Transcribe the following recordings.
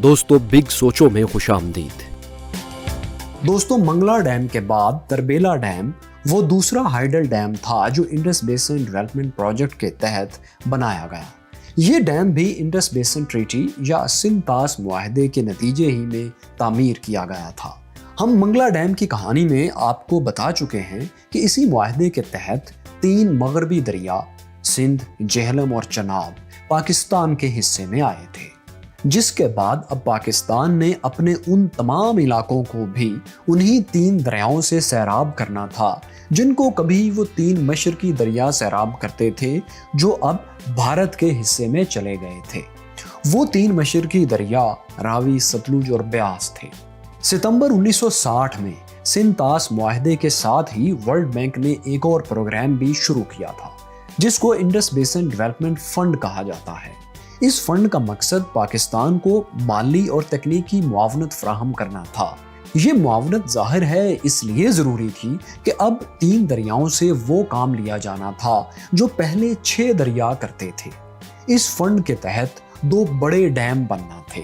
दोस्तों बिग सोचो में खुश आमदीद। दोस्तों, मंगला डैम के बाद तरबेला डैम वो दूसरा हाइडल डैम था जो इंडस बेसिन डेवलपमेंट प्रोजेक्ट के तहत बनाया गया। ये डैम भी इंडस बेसिन ट्रीटी या सिंध-तास मुआहदे के नतीजे ही में तामीर किया गया था। हम मंगला डैम की कहानी में आपको बता चुके हैं कि इसी मुआहदे के तहत 3 मगरबी दरिया सिंध, जेहलम और चनाब पाकिस्तान के हिस्से में आए थे, जिसके बाद अब पाकिस्तान ने अपने उन तमाम इलाकों को भी उन्हीं 3 दरियाओं से सैराब करना था जिनको कभी वो 3 मशरकी दरिया सैराब करते थे, जो अब भारत के हिस्से में चले गए थे। वो 3 मशरकी दरिया रावी, सतलुज और ब्यास थे। सितंबर 1960 में सिंध-तास मुआहदे के साथ ही वर्ल्ड बैंक ने एक और प्रोग्राम भी शुरू किया था, जिसको इंडस बेसिन डेवलपमेंट फंड कहा जाता है। इस फंड का मकसद पाकिस्तान को माली और तकनीकी मुआवनत फराहम करना था। ये मुआवनत जाहिर है इसलिए ज़रूरी थी कि अब 3 दरियाओं से वो काम लिया जाना था जो पहले 6 दरिया करते थे। इस फंड के तहत 2 बड़े डैम बनना थे,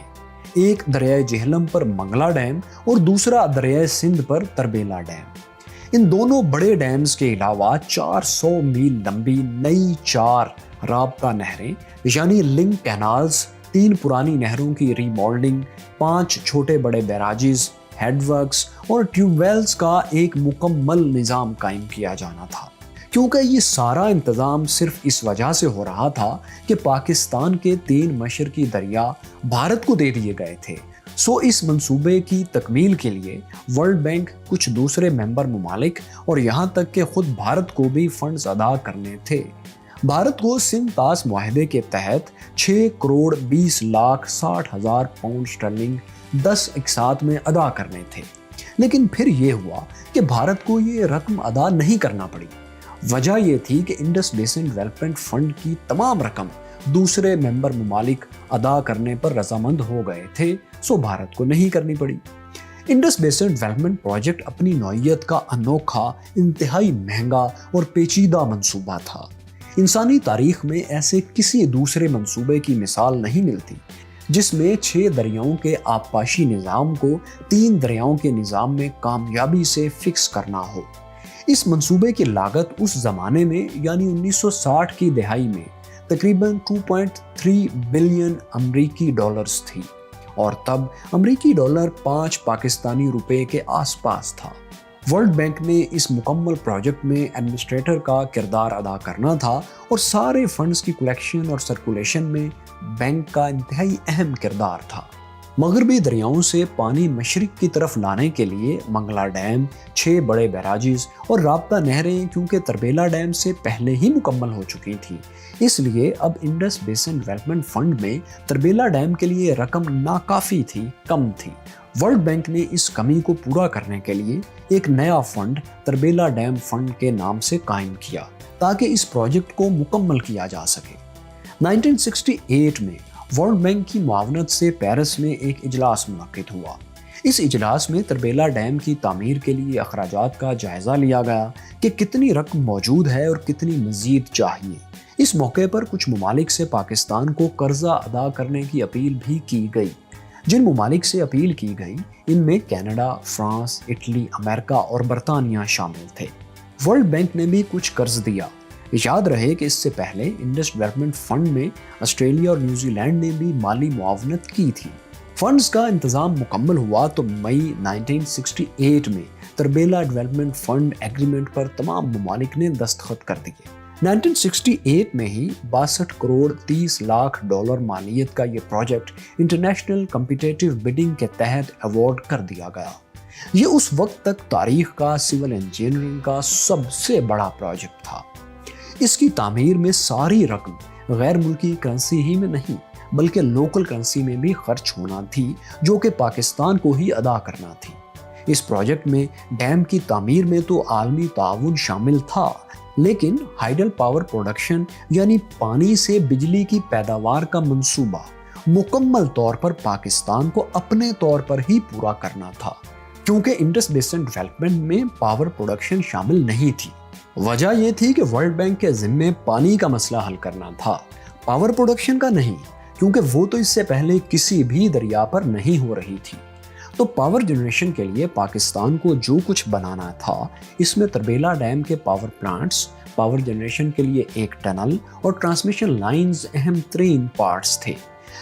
एक दरिया जेहलम पर मंगला डैम और दूसरा दरिया सिंध पर तरबेला डैम। इन दोनों बड़े डैम्स के अलावा 400 मील लंबी नई 4 राबता नहरें यानी लिंक कैनाल्स, 3 पुरानी नहरों की रीमॉडलिंग, 5 छोटे बड़े बैराजेस, हेडवर्क्स और ट्यूबवेल्स का एक मुकम्मल निज़ाम कायम किया जाना था। क्योंकि ये सारा इंतज़ाम सिर्फ इस वजह से हो रहा था कि पाकिस्तान के 3 मशरकी दरिया भारत को दे दिए गए थे। सो इस मंसूबे की तकमील के लिए वर्ल्ड बैंक, कुछ दूसरे मेंबर ममालिक और यहाँ तक कि खुद भारत को भी फंड्स अदा करने थे। भारत को सिंध-तास मुआहदे के तहत 6 करोड़ 20 लाख 60 हजार पाउंड स्टर्लिंग 10 इकसात में अदा करने थे। लेकिन फिर ये हुआ कि भारत को ये रकम अदा नहीं करना पड़ी। वजह ये थी कि इंडस बेसिन डेवलपमेंट फंड की तमाम रकम दूसरे मेंबर ममालिक अदा करने पर रजामंद हो गए थे, सो भारत को नहीं करनी पड़ी। इंडस बेसिन डेवलपमेंट प्रोजेक्ट अपनी नौइयत का अनोखा, इंतहाई महंगा और पेचीदा मंसूबा था। इंसानी तारीख में ऐसे किसी दूसरे मंसूबे की मिसाल नहीं मिलती जिसमें 6 दरियाओं के आबपाशी निज़ाम को 3 दरियाओं के निज़ाम में कामयाबी से फिक्स करना हो। इस मंसूबे की लागत उस ज़माने में यानी 1960 की दहाई में तकरीबन 2.3 बिलियन अमरीकी डॉलर्स थी और तब अमरीकी डॉलर 5 पाकिस्तानी रुपए के आसपास था। वर्ल्ड बैंक ने इस मुकम्मल प्रोजेक्ट में एडमिनिस्ट्रेटर का किरदार अदा करना था और सारे फंड्स की कलेक्शन और सर्कुलेशन में बैंक का इंतहाई अहम किरदार था। मगरबी दरियाओं से पानी मशरिक की तरफ लाने के लिए मंगला डैम, 6 बड़े बैराजेस और राबता नहरें क्योंकि तरबेला डैम से पहले ही मुकम्मल हो चुकी थी, इसलिए अब इंडस बेसिन डेवलपमेंट फंड में तरबेला डैम के लिए रकम नाकाफी थी, कम थी। वर्ल्ड बैंक ने इस कमी को पूरा करने के लिए एक नया फंड तरबेला डैम फंड के नाम से कायम किया ताकि इस प्रोजेक्ट को मुकम्मल किया जा सके। 1968 में वर्ल्ड बैंक की मुआवनत से पेरिस में एक इजलास मुनक्किद हुआ। इस इजलास में तरबेला डैम की तामीर के लिए अखराजात का जायजा लिया गया कि कितनी रकम मौजूद है और कितनी मजीद चाहिए। इस मौके पर कुछ ममालिक से पाकिस्तान को कर्जा अदा करने की अपील भी की गई। जिन ममालिक से अपील की गई इनमें कनाडा, फ्रांस, इटली, अमेरिका और बरतानिया शामिल थे। वर्ल्ड बैंक ने भी कुछ कर्ज दिया। याद रहे कि इससे पहले इंडस डेवलपमेंट फंड में ऑस्ट्रेलिया और न्यूजीलैंड ने भी माली मुआवनत की थी। फंड्स का इंतजाम मुकम्मल हुआ तो मई 1968 में तरबेला डेवलपमेंट फंड एग्रीमेंट पर तमाम ममालिक ने दस्तखत कर दिए। 1968 में ही 62 करोड़ 30 लाख डॉलर मालियत का ये प्रोजेक्ट इंटरनेशनल कॉम्पिटिटिव बिडिंग के तहत अवार्ड कर दिया गया। ये उस वक्त तक तारीख का सिविल इंजीनियरिंग का सबसे बड़ा प्रोजेक्ट था। इसकी तामीर में सारी रकम गैर मुल्की करेंसी ही में नहीं बल्कि लोकल करेंसी में भी खर्च होना थी, जो कि पाकिस्तान को ही अदा करना थी। इस प्रोजेक्ट में डैम की तामीर में तो आलमी ताउन शामिल था, लेकिन हाइडल पावर प्रोडक्शन यानी पानी से बिजली की पैदावार का मंसूबा मुकम्मल तौर पर पाकिस्तान को अपने तौर पर ही पूरा करना था, क्योंकि इंडस बेसिन डेवलपमेंट में पावर प्रोडक्शन शामिल नहीं थी। वजह यह थी कि वर्ल्ड बैंक के जिम्मे पानी का मसला हल करना था, पावर प्रोडक्शन का नहीं, کیونکہ وہ تو اس سے پہلے کسی بھی دریا پر نہیں ہو رہی تھی۔ تو پاور جنریشن کے لیے پاکستان کو جو کچھ بنانا تھا، اس میں تربیلا ڈیم کے پاور پلانٹس، پاور جنریشن کے لیے ایک ٹنل اور ٹرانسمیشن لائنز اہم ترین پارٹس تھے۔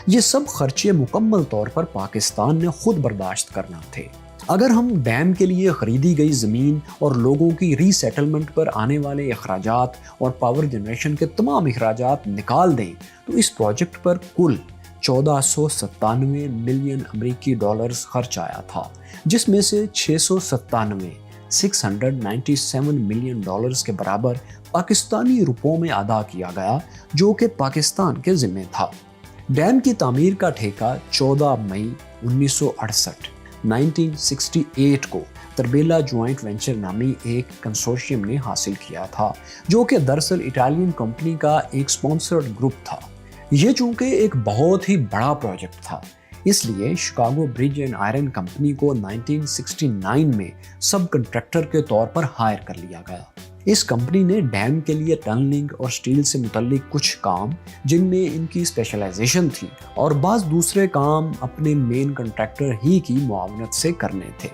یہ سب خرچے مکمل طور پر پاکستان نے خود برداشت کرنا تھے۔ اگر ہم ڈیم کے لیے خریدی گئی زمین اور لوگوں کی ری سیٹلمنٹ پر آنے والے اخراجات اور پاور جنریشن کے تمام اخراجات نکال دیں تو اس پروجیکٹ پر کل 1497 ملین امریکی ڈالرز خرچ آیا تھا، جس میں سے 697 ملین ڈالرز کے برابر پاکستانی روپوں میں ادا کیا گیا، جو کہ پاکستان کے ذمہ تھا۔ ڈیم کی تعمیر کا ٹھیکہ 14 مئی 1968 کو تربیلا جوائنٹ وینچر نامی ایک کنسورشیم نے حاصل کیا تھا، جو کہ دراصل اٹالین کمپنی کا ایک سپانسرڈ گروپ تھا۔ یہ چونکہ ایک بہت ہی بڑا پروجیکٹ تھا، اس لیے Chicago bridge and iron company کو 1969 میں سب کنٹریکٹر کے طور پر ہائر کر لیا گیا۔ اس کمپنی نے ڈیم کے لیے ٹنلنگ اور سٹیل سے متعلق کچھ کام، جن میں ان کی اسپیشلائزیشن تھی، اور بعض دوسرے کام اپنے مین کنٹریکٹر ہی کی معاونت سے کرنے تھے۔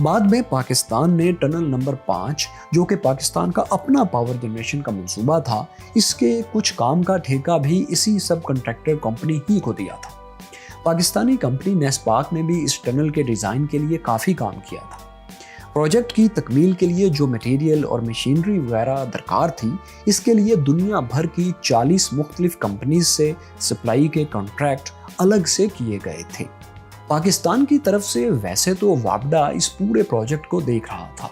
بعد میں پاکستان نے ٹنل نمبر 5، جو کہ پاکستان کا اپنا پاور جنریشن کا منصوبہ تھا، اس کے کچھ کام کا ٹھیکہ بھی اسی سب کنٹریکٹر کمپنی ہی کو دیا تھا۔ پاکستانی کمپنی نیسپاک نے بھی اس ٹنل کے ڈیزائن کے لیے کافی کام کیا تھا۔ پروجیکٹ کی تکمیل کے لیے جو مٹیریل اور مشینری وغیرہ درکار تھی، اس کے لیے دنیا بھر کی 40 مختلف کمپنیز سے سپلائی کے کانٹریکٹ الگ سے کیے گئے تھے۔ پاکستان کی طرف سے ویسے تو وابڈا اس پورے پروجیکٹ کو دیکھ رہا تھا،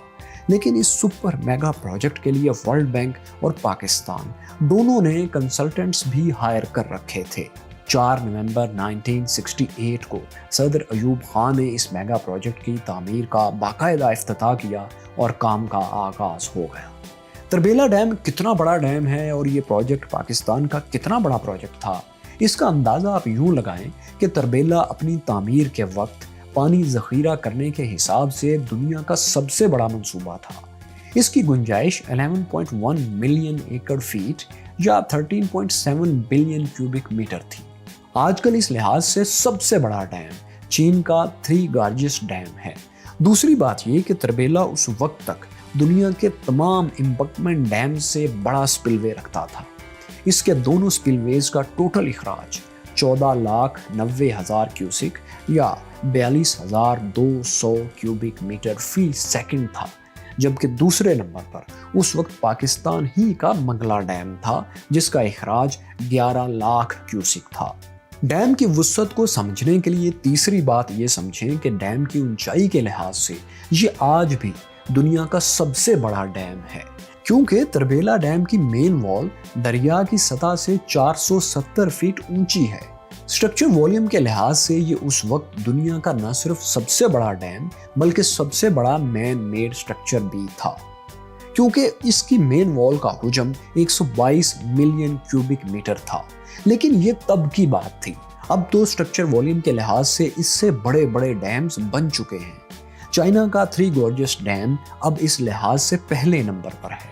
لیکن اس سپر میگا پروجیکٹ کے لیے ورلڈ بینک اور پاکستان دونوں نے کنسلٹنٹس بھی ہائر کر رکھے تھے۔ 4 نومبر 1968 کو صدر ایوب خان نے اس میگا پروجیکٹ کی تعمیر کا باقاعدہ افتتاح کیا اور کام کا آغاز ہو گیا۔ تربیلا ڈیم کتنا بڑا ڈیم ہے اور یہ پروجیکٹ پاکستان کا کتنا بڑا پروجیکٹ تھا، اس کا اندازہ آپ یوں لگائیں کہ تربیلا اپنی تعمیر کے وقت پانی ذخیرہ کرنے کے حساب سے دنیا کا سب سے بڑا منصوبہ تھا۔ اس کی گنجائش 11.1 ملین ایکڑ فیٹ یا 13.7 بلین کیوبک میٹر تھی۔ آج کل اس لحاظ سے سب سے بڑا ڈیم چین کا 3 گارجس ڈیم ہے۔ دوسری بات یہ کہ تربیلا اس وقت تک دنیا کے تمام امبکمنٹ ڈیم سے بڑا سپل وے رکھتا تھا۔ اس کے دونوں سپل ویز کا ٹوٹل اخراج 14,90,000 کیوسک یا 42,200 کیوبک میٹر فی سیکنڈ تھا، جبکہ دوسرے نمبر پر اس وقت پاکستان ہی کا منگلا ڈیم تھا، جس کا اخراج 11 لاکھ کیوسک تھا۔ ڈیم کی وسعت کو سمجھنے کے لیے تیسری بات یہ سمجھیں کہ ڈیم کی اونچائی کے لحاظ سے یہ آج بھی دنیا کا سب سے بڑا ڈیم ہے، کیونکہ تربیلا ڈیم کی مین وال دریا کی سطح سے 470 فٹ اونچی ہے۔ سٹرکچر والیوم کے لحاظ سے یہ اس وقت دنیا کا نہ صرف سب سے بڑا ڈیم بلکہ سب سے بڑا مین میڈ سٹرکچر بھی تھا، کیونکہ اس کی مین وال کا حجم 122 ملین کیوبک میٹر تھا۔ لیکن یہ تب کی بات تھی، اب تو سٹرکچر والیوم کے لحاظ سے اس سے بڑے بڑے ڈیمز بن چکے ہیں۔ چائنا کا 3 گارجس ڈیم اب اس لحاظ سے پہلے نمبر پر ہے۔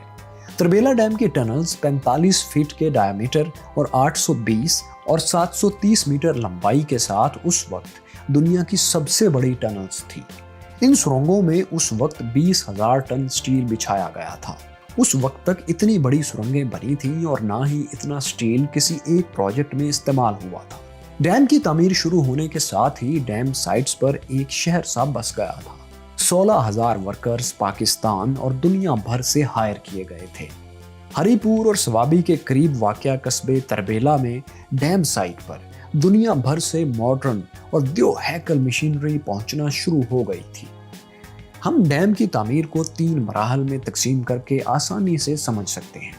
تربیلا ڈیم کی ٹنلز 45 فٹ کے ڈائیمیٹر اور 820 اور 730 میٹر لمبائی کے ساتھ اس وقت دنیا کی سب سے بڑی ٹنلز تھی۔ ان سرنگوں میں اس وقت 20,000 ٹن سٹیل بچھایا گیا تھا۔ اس وقت تک اتنی بڑی سرنگیں بنی تھیں اور نہ ہی اتنا سٹیل کسی ایک پروجیکٹ میں استعمال ہوا تھا۔ ڈیم کی تعمیر شروع ہونے کے ساتھ ہی ڈیم سائٹس پر ایک شہر سا بس گیا تھا۔ 16,000 ورکرز پاکستان اور دنیا بھر سے ہائر کیے گئے تھے۔ ہری پور اور سوابی کے قریب واقع قصبے تربیلا میں ڈیم سائٹ پر دنیا بھر سے ماڈرن اور دیو ہیکل مشینری پہنچنا شروع ہو گئی تھی۔ ہم ڈیم کی تعمیر کو 3 مراحل میں تقسیم کر کے آسانی سے سمجھ سکتے ہیں۔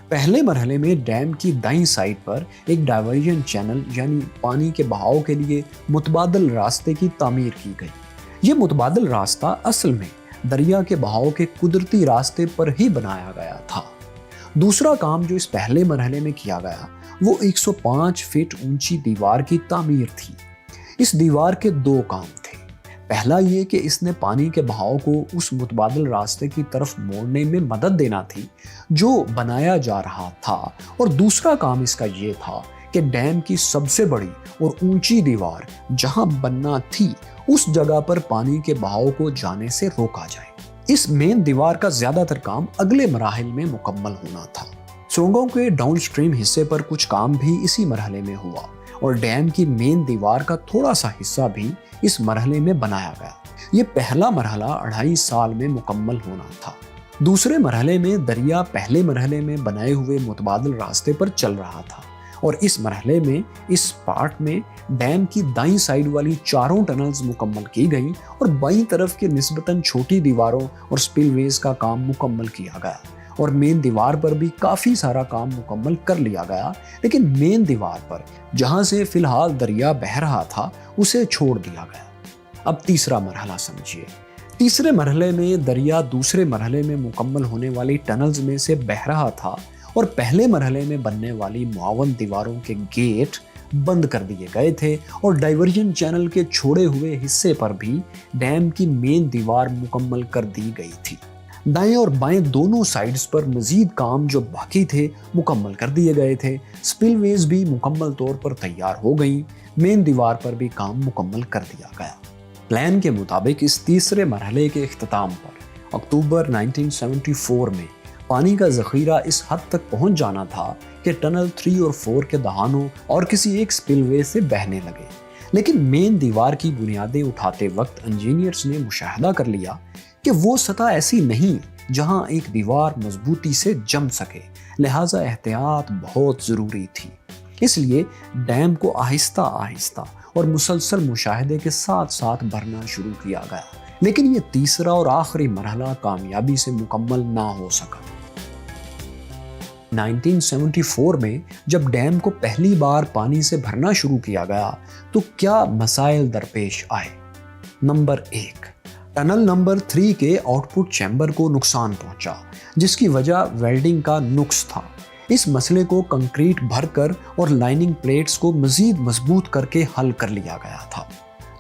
پہلے مرحلے میں ڈیم کی دائیں سائڈ پر ایک ڈائیورژن چینل یعنی پانی کے بہاؤ کے لیے متبادل راستے کی تعمیر کی گئی۔ یہ متبادل راستہ اصل میں دریا کے بہاؤ کے قدرتی راستے پر ہی بنایا گیا تھا۔ دوسرا کام جو اس پہلے مرحلے میں کیا گیا وہ 105 فٹ اونچی دیوار کی تعمیر تھی۔ اس دیوار کے 2 کام تھے۔ پہلا یہ کہ اس نے پانی کے بہاؤ کو اس متبادل راستے کی طرف موڑنے میں مدد دینا تھی جو بنایا جا رہا تھا، اور دوسرا کام اس کا یہ تھا کہ ڈیم کی سب سے بڑی اور اونچی دیوار جہاں بننا تھی اس جگہ پر پانی کے بہاؤ کو جانے سے روکا جائے۔ اس مین دیوار کا زیادہ تر کام اگلے مراحل میں مکمل ہونا تھا۔ سرنگوں کے ڈاؤن سٹریم حصے پر کچھ کام بھی اسی مرحلے میں ہوا اور ڈیم کی مین دیوار کا تھوڑا سا حصہ بھی اس مرحلے میں بنایا گیا۔ یہ پہلا مرحلہ 2.5 سال میں مکمل ہونا تھا۔ دوسرے مرحلے میں دریا پہلے مرحلے میں بنائے ہوئے متبادل راستے پر چل رہا تھا اور اس مرحلے میں اس پارٹ میں ڈیم کی دائیں سائیڈ والی 4 ٹنلز مکمل کی گئی اور بائیں طرف کے نسبتاً چھوٹی دیواروں اور سپل ویز کا کام مکمل کیا گیا اور مین دیوار پر بھی کافی سارا کام مکمل کر لیا گیا، لیکن مین دیوار پر جہاں سے فی الحال دریا بہہ رہا تھا اسے چھوڑ دیا گیا۔ اب تیسرا مرحلہ سمجھیے۔ تیسرے مرحلے میں دریا دوسرے مرحلے میں مکمل ہونے والی ٹنلز میں سے بہہ رہا تھا اور پہلے مرحلے میں بننے والی معاون دیواروں کے گیٹ بند کر دیے گئے تھے اور ڈائیورژن چینل کے چھوڑے ہوئے حصے پر بھی ڈیم کی مین دیوار مکمل کر دی گئی تھی۔ دائیں اور بائیں دونوں سائیڈز پر مزید کام جو باقی تھے مکمل کر دیے گئے تھے۔ سپل ویز بھی مکمل طور پر تیار ہو گئیں۔ مین دیوار پر بھی کام مکمل کر دیا گیا۔ پلان کے مطابق اس تیسرے مرحلے کے اختتام پر اکتوبر 1974 میں پانی کا ذخیرہ اس حد تک پہنچ جانا تھا کہ ٹنل 3 اور 4 کے دہانوں اور کسی ایک سپل وے سے بہنے لگے، لیکن مین دیوار کی بنیادیں اٹھاتے وقت انجینئرز نے مشاہدہ کر لیا کہ وہ سطح ایسی نہیں جہاں ایک دیوار مضبوطی سے جم سکے، لہٰذا احتیاط بہت ضروری تھی۔ اس لیے ڈیم کو آہستہ آہستہ اور مسلسل مشاہدے کے ساتھ ساتھ بھرنا شروع کیا گیا، لیکن یہ تیسرا اور آخری مرحلہ کامیابی سے مکمل نہ ہو سکا۔ 1974 میں جب ڈیم کو پہلی بار پانی سے بھرنا شروع کیا گیا تو کیا مسائل درپیش آئے؟ نمبر 1، ٹنل نمبر 3 کے آؤٹ پٹ چیمبر کو نقصان پہنچا، جس کی وجہ ویلڈنگ کا نقص تھا۔ اس مسئلے کو کنکریٹ بھر کر اور لائننگ پلیٹس کو مزید مضبوط کر کے حل کر لیا گیا تھا۔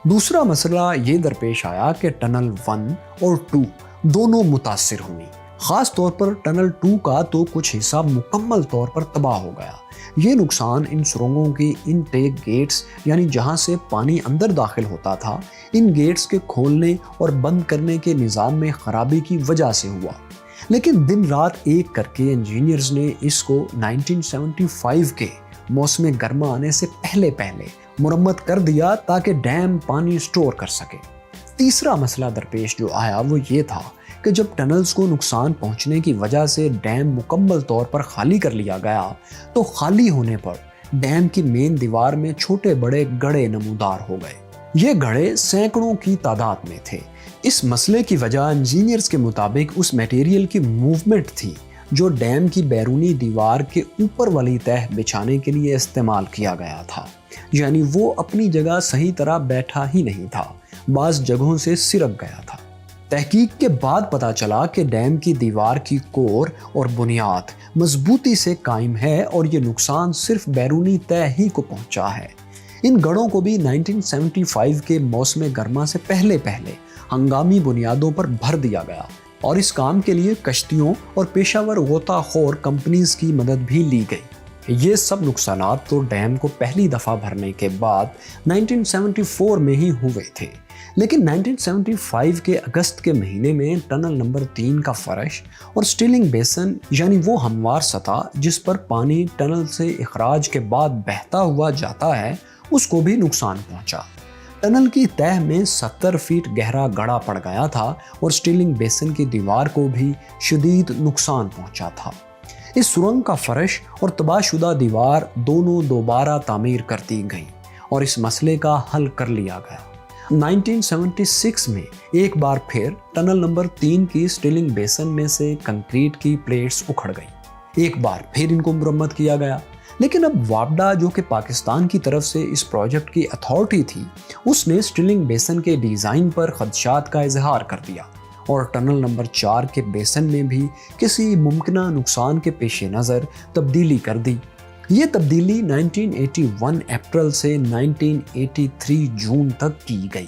دوسرا مسئلہ یہ درپیش آیا کہ ٹنل 1 اور 2 دونوں متاثر ہوئی۔ خاص طور پر ٹنل 2 کا تو کچھ حصہ مکمل طور پر تباہ ہو گیا۔ یہ نقصان ان سرنگوں کی انٹیک گیٹس یعنی جہاں سے پانی اندر داخل ہوتا تھا، ان گیٹس کے کھولنے اور بند کرنے کے نظام میں خرابی کی وجہ سے ہوا، لیکن دن رات ایک کر کے انجینئرز نے اس کو 1975 کے موسم گرما آنے سے پہلے مرمت کر دیا تاکہ ڈیم پانی سٹور کر سکے۔ تیسرا مسئلہ درپیش جو آیا وہ یہ تھا کہ جب ٹنلز کو نقصان پہنچنے کی وجہ سے ڈیم مکمل طور پر خالی کر لیا گیا تو خالی ہونے پر ڈیم کی مین دیوار میں چھوٹے بڑے گڑھے نمودار ہو گئے۔ یہ گڑھے سینکڑوں کی تعداد میں تھے۔ اس مسئلے کی وجہ انجینئرز کے مطابق اس میٹیریل کی موومنٹ تھی جو ڈیم کی بیرونی دیوار کے اوپر والی تہہ بچھانے کے لیے استعمال کیا گیا تھا، یعنی وہ اپنی جگہ صحیح طرح بیٹھا ہی نہیں تھا، بعض جگہوں سے سرک گیا تھا۔ تحقیق کے بعد پتہ چلا کہ ڈیم کی دیوار کی کور اور بنیاد مضبوطی سے قائم ہے اور یہ نقصان صرف بیرونی تہہ ہی کو پہنچا ہے۔ ان گڑھوں کو بھی 1975 کے موسم گرما سے پہلے ہنگامی بنیادوں پر بھر دیا گیا اور اس کام کے لیے کشتیوں اور پیشہ ور غوطہ خور کمپنیز کی مدد بھی لی گئی۔ یہ سب نقصانات تو ڈیم کو پہلی دفعہ بھرنے کے بعد 1974 میں ہی ہوئے تھے، لیکن 1975 کے اگست کے مہینے میں ٹنل نمبر 3 کا فرش اور سٹیلنگ بیسن یعنی وہ ہموار سطح جس پر پانی ٹنل سے اخراج کے بعد بہتا ہوا جاتا ہے اس کو بھی نقصان پہنچا۔ ٹنل کی تہہ میں 70 فیٹ گہرا گڑھا پڑ گیا تھا اور سٹیلنگ بیسن کی دیوار کو بھی شدید نقصان پہنچا تھا۔ اس سرنگ کا فرش اور تباہ شدہ دیوار دونوں دوبارہ تعمیر کر دی گئیں اور اس مسئلے کا حل کر لیا گیا۔ 1976 میں ایک بار پھر ٹنل نمبر 3 کی سٹیلنگ بیسن میں سے کنکریٹ کی پلیٹس اکھڑ گئیں۔ ایک بار پھر ان کو مرمت کیا گیا، لیکن اب واپڈا جو کہ پاکستان کی طرف سے اس پروجیکٹ کی اتھارٹی تھی، اس نے سٹیلنگ بیسن کے ڈیزائن پر خدشات کا اظہار کر دیا اور ٹنل نمبر 4 کے بیسن میں بھی کسی ممکنہ نقصان کے پیش نظر تبدیلی کر دی۔ یہ تبدیلی 1981 اپریل سے 1983 جون تک کی گئی۔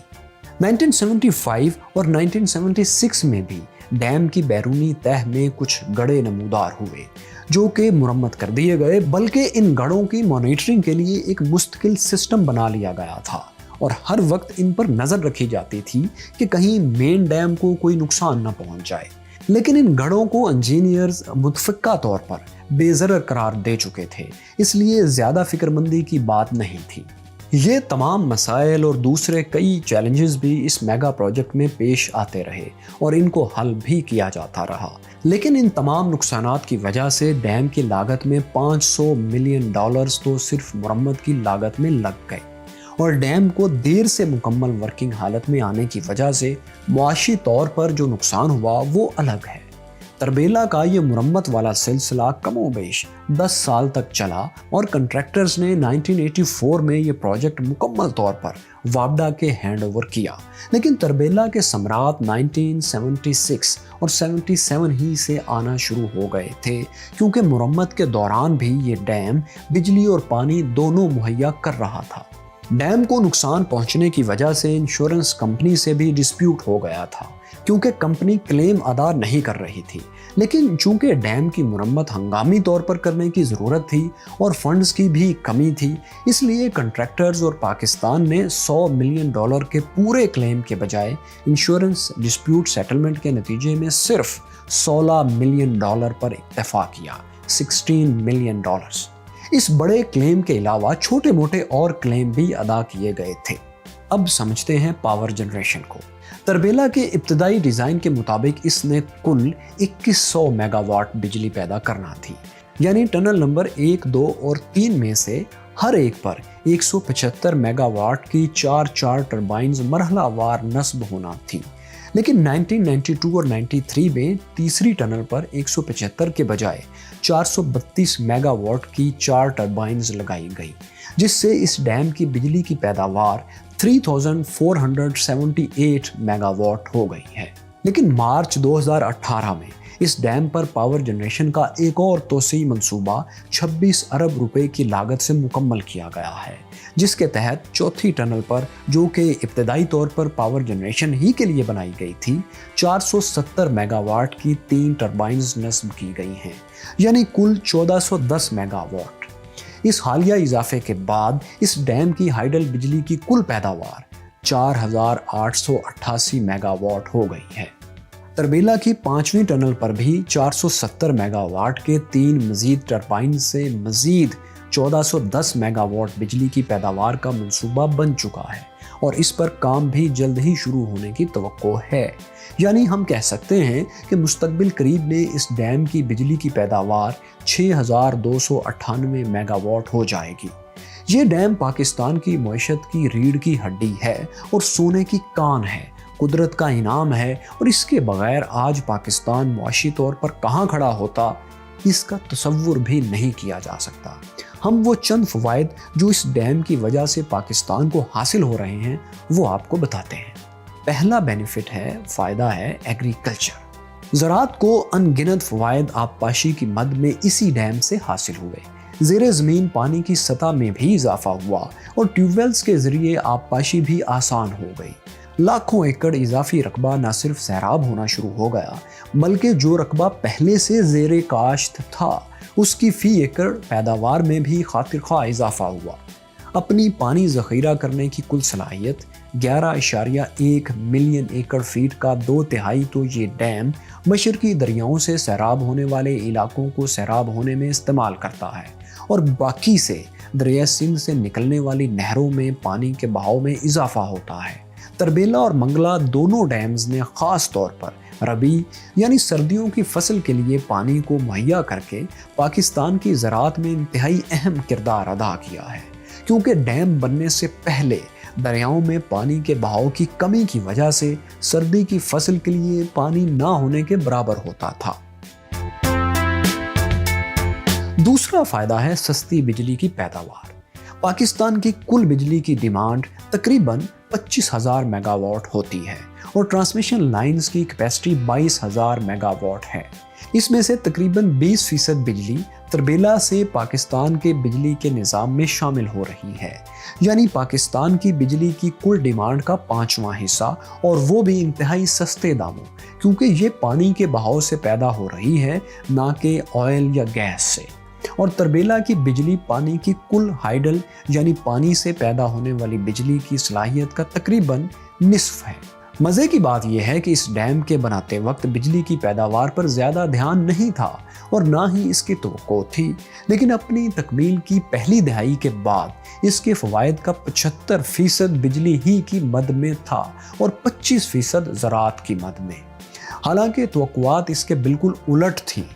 1975 اور 1976 میں بھی डैम की बैरूनी तह में कुछ गड्ढे नमूदार हुए जो कि मुरम्मत कर दिए गए, बल्कि इन गड्ढों की मॉनिटरिंग के लिए एक मुस्तकिल सिस्टम बना लिया गया था और हर वक्त इन पर नज़र रखी जाती थी कि कहीं मेन डैम को कोई नुकसान न पहुंच जाए। लेकिन इन गड्ढों को इंजीनियर्स मुतफ़क्का तौर पर बेज़रर करार दे चुके थे, इसलिए ज़्यादा फिक्रमंदी की बात नहीं थी। ये तमाम मसाइल और दूसरे कई चैलेंजेस भी इस मेगा प्रोजेक्ट में पेश आते रहे और इनको हल भी किया जाता रहा। लेकिन इन तमाम नुकसानात की वजह से डैम की लागत में $500 मिलियन तो सिर्फ मुरम्मत की लागत में लग गए और डैम को देर से मुकम्मल वर्किंग हालत में आने की वजह से मुआशी तौर पर जो नुकसान हुआ वो अलग है। तरबेला का ये मुरम्मत वाला सिलसिला कमोबेश 10 साल तक चला और कंट्रैक्टर्स ने 1984 में ये प्रोजेक्ट मुकम्मल तौर पर वापडा के हैंड ओवर किया। लेकिन तरबेला के सम्राट 1976 और 77 ही से आना शुरू हो गए थे, क्योंकि मुरम्मत के दौरान भी ये डैम बिजली और पानी दोनों मुहैया कर रहा था। डैम को नुकसान पहुंचने की वजह से इंश्योरेंस कंपनी से भी डिस्प्यूट हो गया था, क्योंकि कंपनी क्लेम अदा नहीं कर रही थी। लेकिन चूंकि डैम की मुरम्मत हंगामी तौर पर करने की ज़रूरत थी और फंड्स की भी कमी थी, इसलिए कंट्रैक्टर्स और पाकिस्तान ने $100 मिलियन के पूरे क्लेम के बजाय इंश्योरेंस डिस्प्यूट सेटलमेंट के नतीजे में सिर्फ $16 मिलियन पर इत्तेफाक किया, $16 मिलियन। इस बड़े क्लेम के अलावा छोटे मोटे और क्लेम भी अदा किए गए थे। अब समझते हैं पावर जनरेशन को। तरबेला के इब्तदाई डिज़ाइन के मुताबिक इसने कुल 2100 मेगावाट बिजली पैदा करना थी, यानी टनल नंबर 1, 2 और 3 में से हर एक पर 175 मेगावाट की 4 टर्बाइन्स मरहलावार नस्ब होना थी। लेकिन 1992 और 93 में तीसरी टनल पर 175 के बजाय 432 मेगावाट की 4 टर्बाइन्स लगाई गई, जिससे इस डैम की बिजली की पैदावार 3478 मेगावाट हो गई है। लेकिन मार्च 2018 में इस डैम पर पावर जनरेशन का एक और तोसी मंसूबा 26 अरब रुपए की लागत से मुकम्मल किया गया है, जिसके तहत चौथी टनल पर, जो कि इब्तदाई तौर पर पावर जनरेशन ही के लिए बनाई गई थी, 470 मेगावाट की 3 टर्बाइन्स नस्ब की गई हैं, यानी कुल 1410 मेगावाट। इस हालिया इजाफे के बाद इस डैम की हाइडल बिजली की कुल पैदावार 4888 मेगावाट हो गई है। तरबेला की 5वीं टनल पर भी 470 मेगावाट के 3 मजीद टर्बाइन से मजीद 1410 मेगावाट बिजली की पैदावार का मंसूबा बन चुका है और इस पर काम भी जल्द ही शुरू होने की तवक्को है। यानी हम कह सकते हैं कि मुस्तकबिल करीब में इस डैम की बिजली की पैदावार 6298 मेगावाट हो जाएगी। ये डैम पाकिस्तान की मईशत की रीढ़ की हड्डी है और सोने की कान है, कुदरत का इनाम है, और इसके बगैर आज पाकिस्तान मुआशी तौर पर कहाँ खड़ा होता, इसका तसव्वुर भी नहीं किया जा सकता। हम वो चंद फ़वाइद जो इस डैम की वजह से पाकिस्तान को हासिल हो रहे हैं वो आपको बताते हैं। पहला बेनिफिट है, फ़ायदा है एग्रीकल्चर। ज़राअत को अनगिनत फ़वाइद आबपाशी की मद में इसी डैम से हासिल हुए। ज़ेरे ज़मीन पानी की सतह में भी इजाफा हुआ और ट्यूबवेल्स के ज़रिए आबपाशी भी आसान हो गई। लाखों एकड़ इजाफी रकबा न सिर्फ सैराब होना शुरू हो गया, बल्कि जो रकबा पहले से ज़ेरे काश्त था उसकी फ़ी एकड़ पैदावार में भी खातिरख्वाह इजाफा हुआ। अपनी पानी ज़ख़ीरा करने की कुल सलाहियत 11.1 मिलियन एकड़ फीट का 2/3 तो ये डैम मशरकी दरियाओं से सैराब होने वाले इलाकों को सैराब होने में इस्तेमाल करता है और बाकी से दरिया सिंध से निकलने वाली नहरों में पानी के बहाव में इजाफा होता है। तरबेला और मंगला दोनों डैम्स ने ख़ास तौर पर रबी यानी सर्दियों की फसल के लिए पानी को मुहैया करके पाकिस्तान की ज़राअत में इंतहाई अहम किरदार अदा किया है, क्योंकि डैम बनने से पहले दरियाओं में पानी के बहाव की कमी की वजह से सर्दी की फसल के लिए पानी ना होने के बराबर होता था। दूसरा फ़ायदा है सस्ती बिजली की पैदावार। पाकिस्तान की कुल बिजली की डिमांड तकरीबन 25,000 मेगावाट होती है और ट्रांसमिशन लाइंस की कैपेसिटी 22,000 मेगावाट है। इसमें से तकरीबन 20% बिजली तरबेला से पाकिस्तान के बिजली के निज़ाम में शामिल हो रही है, यानी पाकिस्तान की बिजली की कुल डिमांड का 5वां हिस्सा, और वो भी इंतहाई सस्ते दामों, क्योंकि ये पानी के बहाव से पैदा हो रही है, ना कि ऑयल या गैस से। और तरबेला की बिजली पानी की कुल हाइडल यानी पानी से पैदा होने वाली बिजली की सलाहियत का तकरीबन निस्फ है। मज़े की बात यह है कि इस डैम के बनाते वक्त बिजली की पैदावार पर ज़्यादा ध्यान नहीं था और ना ही इसकी तवक्को थी, लेकिन अपनी तकमील की पहली दिहाई के बाद इसके फ़वाइद का 75% बिजली ही की मद में था और 25% ज़राअत की मद में। हालांकि तवक्कुआत इसके बिल्कुल उलट थी।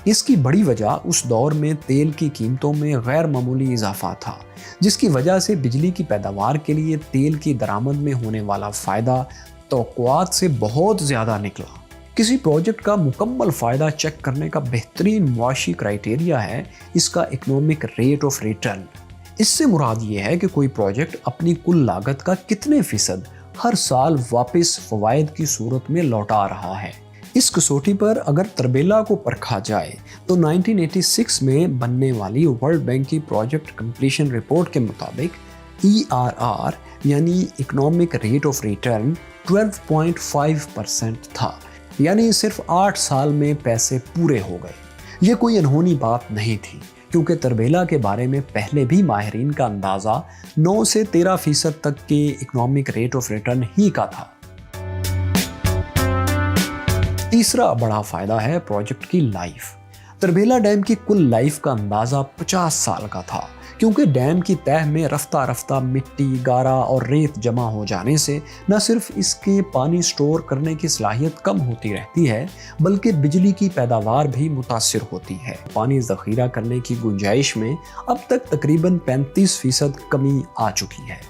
इसकी बड़ी वजह उस दौर में तेल की कीमतों में गैर मामूली इजाफा था, जिसकी वजह से बिजली की पैदावार के लिए तेल की दरामद में होने वाला फ़ायदा तवक्कुआत से बहुत ज़्यादा निकला। किसी प्रोजेक्ट का मुकम्मल फ़ायदा चेक करने का बेहतरीन मुआशी क्राइटेरिया है इसका इकोनॉमिक रेट ऑफ रिटर्न। इससे मुराद ये है कि कोई प्रोजेक्ट अपनी कुल लागत का कितने फ़ीसद हर साल वापस फ़वाइद की सूरत में लौटा रहा है। इस कसौटी पर अगर तरबेला को परखा जाए तो 1986 में बनने वाली वर्ल्ड बैंक की प्रोजेक्ट कंप्लीशन रिपोर्ट के मुताबिक ERR यानी इकोनॉमिक रेट ऑफ रिटर्न 12.5% था, यानी सिर्फ 8 साल में पैसे पूरे हो गए। ये कोई अनहोनी बात नहीं थी, क्योंकि तरबेला के बारे में पहले भी माहिरीन का अंदाज़ा 9 से 13% तक के इकोनॉमिक रेट ऑफ रिटर्न ही का था। तीसरा बड़ा फ़ायदा है प्रोजेक्ट की लाइफ। तरबेला डैम की कुल लाइफ का अंदाज़ा 50 साल का था, क्योंकि डैम की तह में रफ्ता रफ्ता मिट्टी, गारा और रेत जमा हो जाने से न सिर्फ इसके पानी स्टोर करने की सलाहियत कम होती रहती है, बल्कि बिजली की पैदावार भी मुतासिर होती है। पानी ज़ख़ीरा करने की गुंजाइश में अब तक तकरीबन 35% कमी आ चुकी है।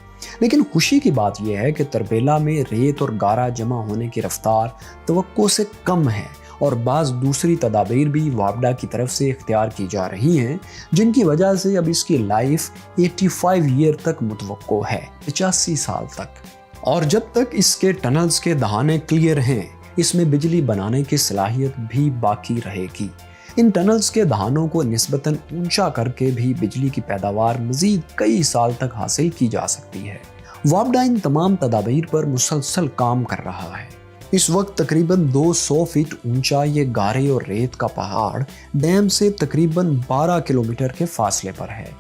लेकिन खुशी की बात यह है कि तरबेला में रेत और गारा जमा होने की रफ्तार तवक्को से कम है और बाज़ दूसरी तदाबीर भी वापडा की तरफ से इख्तियार की जा रही हैं, जिनकी वजह से अब इसकी लाइफ 85 ईयर तक मुतवक्को है, 85 साल तक। और जब तक इसके टनल्स के दहाने क्लियर हैं, इसमें बिजली बनाने की सलाहियत भी बाकी रहेगी। इन टनल्स के दहानों को निस्बतन ऊंचा करके भी बिजली की पैदावार मज़ीद कई साल तक हासिल की जा सकती है। वापडा इन तमाम तदाबीर पर मुसलसल काम कर रहा है। इस वक्त तकरीबन 200 फीट ऊंचा ये गारे और रेत का पहाड़ डैम से तकरीबन 12 किलोमीटर के फासले पर है।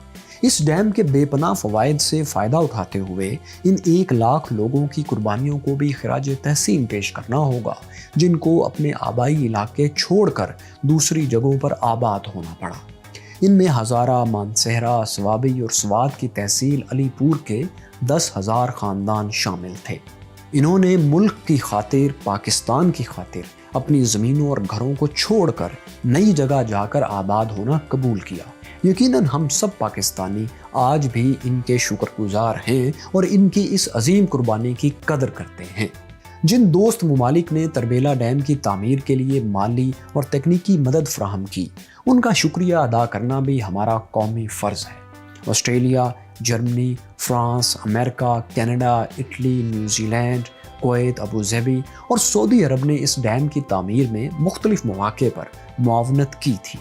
इस डैम के बेपनाह फ़वाइद से फ़ायदा उठाते हुए इन 1 लाख लोगों की कुर्बानियों को भी खिराज तहसीन पेश करना होगा, जिनको अपने आबाई इलाके छोड़कर दूसरी जगहों पर आबाद होना पड़ा। इनमें हज़ारा, मानसहरा, स्वाबी और स्वात की तहसील अलीपुर के 10,000 ख़ानदान शामिल थे। इन्होंने मुल्क की खातिर, पाकिस्तान की खातिर अपनी ज़मीनों और घरों को छोड़कर नई जगह जाकर आबाद होना कबूल किया। यकीनन हम सब पाकिस्तानी आज भी इनके शुक्रगुजार हैं और इनकी इस अजीम कुर्बानी की कदर करते हैं। जिन दोस्त मुमालिक ने तरबेला डैम की तामीर के लिए माली और तकनीकी मदद फराहम की, उनका शुक्रिया अदा करना भी हमारा कौमी फ़र्ज़ है। Australia, Germany, France, America, Canada, Italy, New Zealand, Kuwait, Abu Dhabi और सऊदी अरब ने इस डैम की तामीर में मुख्तलिफ मौक़े पर मुआवनत की थी।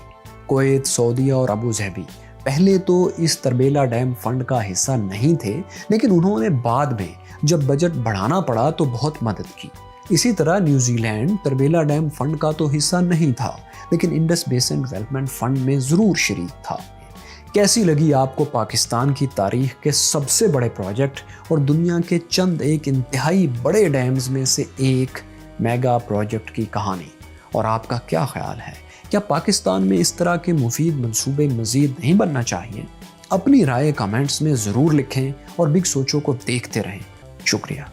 कुवैत, सऊदीया और अबू धाबी पहले तो इस तरबेला डैम फंड का हिस्सा नहीं थे, लेकिन उन्होंने बाद में जब बजट बढ़ाना पड़ा तो बहुत मदद की। इसी तरह न्यूजीलैंड तरबेला डैम फंड का तो हिस्सा नहीं था, लेकिन इंडस बेसिन डेवलपमेंट फंड में ज़रूर शरीक था। कैसी लगी आपको पाकिस्तान की तारीख के सबसे बड़े प्रोजेक्ट और दुनिया के चंद एक इंतहाई बड़े डैम्स में से एक मेगा प्रोजेक्ट की कहानी? और आपका क्या ख्याल है, क्या पाकिस्तान में इस तरह के मुफीद मंसूबे मज़ीद नहीं बनना चाहिए? अपनी राय कमेंट्स में ज़रूर लिखें और बिग सोचो को देखते रहें। शुक्रिया।